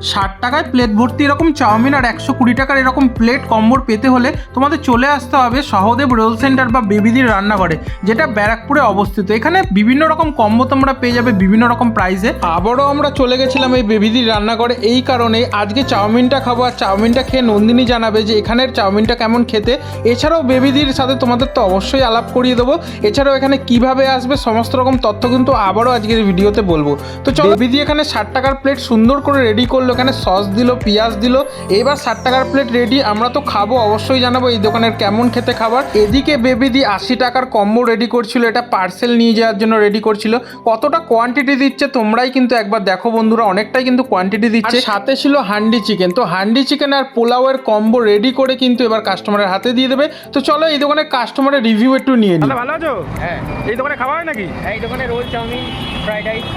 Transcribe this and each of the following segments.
60 টাকায় প্লেট ভর্তি এরকম চাউমিন আর 120 টাকার এরকম প্লেট কম্বোর পেতে হলে তোমাদের চলে আসতে হবে সহদেব রোল সেন্টার বা বেবিদির রান্নাঘরে, যেটা ব্যারাকপুরে অবস্থিত। এখানে বিভিন্ন রকম কম্বো তোমরা পেয়ে যাবে বিভিন্ন রকম প্রাইসে। আবারও আমরা চলে গেছিলাম এই বেবিদির রান্নাঘরে এই কারণে, আজকে চাউমিনটা খাবো আর চাউমিনটা খেয়ে নন্দিনী জানাবে যে এখানের চাউমিনটা কেমন খেতে। এছাড়াও বেবিদির সাথে তোমাদের তো অবশ্যই আলাপ করিয়ে দেবো। এছাড়াও এখানে কিভাবে আসবে সমস্ত রকম তথ্য কিন্তু আবারও আজকের ভিডিওতে বলবো। তো চলো, বেবিদি এখানে 60 টাকার প্লেট সুন্দর করে রেডি করলো, এখানে সস দিল, পেঁয়াজ দিল। এবার 60 টাকার প্লেট রেডি, আমরা তো খাবো, অবশ্যই জানাবো এই দোকানের কেমন খেতে খাবার। এদিকে বেবিদি 80 টাকার কম্বো রেডি করছিল, এটা পার্সেল নিয়ে যাওয়ার জন্য রেডি করছিল। কতটা কোয়ান্টিটি দিচ্ছে তোমরাই কিন্তু একবার দেখো বন্ধুরা, অনেকটাই কিন্তু কোয়ান্টিটি দিচ্ছে। সাথে ছিল হান্ডি চিকেন, তো হান্ডি চিকেন আর পোলাওয়ের কম্বো রেডি করে কিন্তু এবার কাস্টমারের হাতে দিয়ে দেবে। তো চলো এই দোকানের কাস্টমারের রিভিউ একটু নিয়ে নিই। ভালো আছো? হ্যাঁ, এই দোকানে খাওয়া হয় নাকি? এই দোকানে roll, chowmein, fried rice,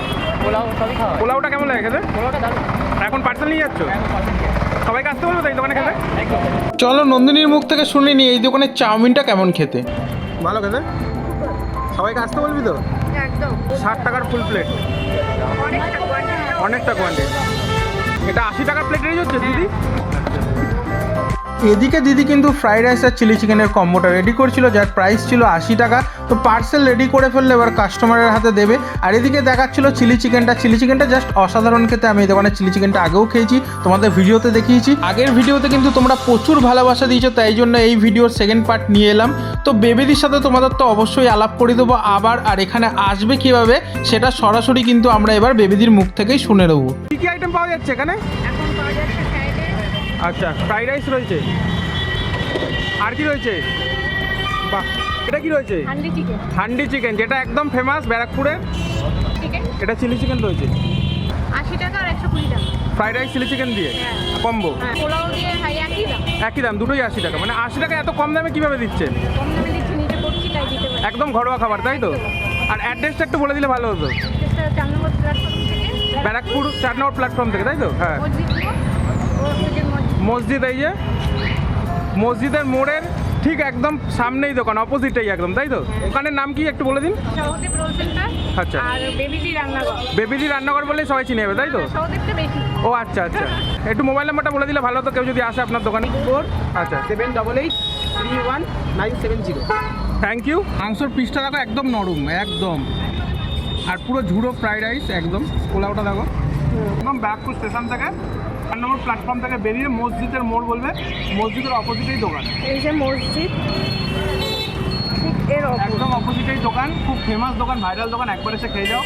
pulao সবই খাওয়া হয়। পোলাওটা কেমন লাগে খেতে? পোলাওটা দারুণ। এখন পার্সেল নিয়ে যাচ্ছ? এখন পার্সেল দিয়ে। সবাইকে আসতে বলবো তো এই দোকানে খেতে? একদম। চলো নন্দিনীর মুখ থেকে শুনে নিই এই দোকানের চাউমিনটা কেমন খেতে। ভালো খেতে? সবাইকে আসতে বলবি তো? একদম 60 টাকার ফুল প্লেট, অনেকটা কোয়ান্টিটি। এটা 80 টাকার প্লেট রেডি হচ্ছে দিদি? এদিকে দিদি কিন্তু ফ্রাইড রাইস আর চিলি চিকেনের কম্বোটা রেডি করছিল, যার প্রাইস ছিল 80 টাকা। তো পার্সেল রেডি করে ফেললে এবার কাস্টমারের হাতে দেবে। আর এদিকে দেখাচ্ছিল চিলি চিকেনটা জাস্ট অসাধারণ খেতে। আমি এই দোকানের চিলি চিকেনটা আগেও খেয়েছি, তোমাদের ভিডিওতে দেখিয়েছি। আগের ভিডিওতে কিন্তু তোমরা প্রচুর ভালোবাসা দিয়েছো, তাই জন্য এই ভিডিওর সেকেন্ড পার্ট নিয়ে এলাম। তো বেবিদির সাথে তোমাদের তো অবশ্যই আলাপ করে দেবো আবার, আর এখানে আসবে কীভাবে সেটা সরাসরি কিন্তু আমরা এবার বেবিদির মুখ থেকেই শুনে নেবো। কী কী আইটেম পাওয়া যাচ্ছে এখানে? এখন পাওয়া যাচ্ছে ফ্রাইড রাইস, আচ্ছা, ফ্রাইড রাইস রয়েছে, আর কি রয়েছে? বাহ, এটা কি রয়েছে? হান্ডি চিকেন, হান্ডি চিকেন, যেটা একদম ফেমাস ব্যারাকপুরের। চিকেন এটা চিলি চিকেন রয়েছে, 80 টাকা আর 120 টাকা। ফ্রাইড রাইস চিলি চিকেন দিয়ে হ্যাঁ। কম্বো হ্যাঁ, পোলাও দিয়ে হাই একই দাম। একই দাম, দুটোই 80 টাকা। মানে 80 টাকা এত কম দামে কিভাবে দিচ্ছেন? কম দামে দিচ্ছি, নিজে করছি তাই দিতে পারি। একদম ঘরোয়া খাবার, তাই তো? আর অ্যাড্রেসটা একটু বলে দিলে ভালো হতো। চেষ্টা 4 নম্বর প্ল্যাটফর্ম থেকে ব্যারাকপুর 4 নম্বর প্ল্যাটফর্ম থেকে, তাই তো? হ্যাঁ, মসজিদ মোড়, মসজিদের মসজিদ, এই যে মসজিদের মোড়ের ঠিক একদম সামনেই দোকান, অপোজিটেই একদম, তাই তো? দোকানের নাম কি একটু বলে দিন। Sahadev roll centre. আচ্ছা। আর বেবিদি রান্নাঘর। বেবিদি রান্নাঘর বললেই সবাই চিনে যাবে, তাই তো? সহদেবটা বেশি। ও আচ্ছা আচ্ছা, একটু মোবাইল নাম্বারটা বলে দিলে ভালো হতো, কেউ যদি আসে আপনার দোকানে। 4 আচ্ছা, 788 31 970। Thank you. মাংসর পিসটা দেখো একদম নরম, একদম। আর পুরো ঝুড়ো ফ্রাইড রাইস একদম। পোলাওটা দেখো একদম ব্যারাকপুর স্টেশন থেকে 4 নম্বর প্ল্যাটফর্ম থেকে বেরিয়ে মসজিদের মোড় বলবে, মসজিদের অপোজিটেই দোকান, এই যে মসজিদ, ঠিক এর অপর। একদম অপোজিটেই দোকান। খুব ফেমাস দোকান, ভাইরাল দোকান, একবার এসে খেয়ে যাও।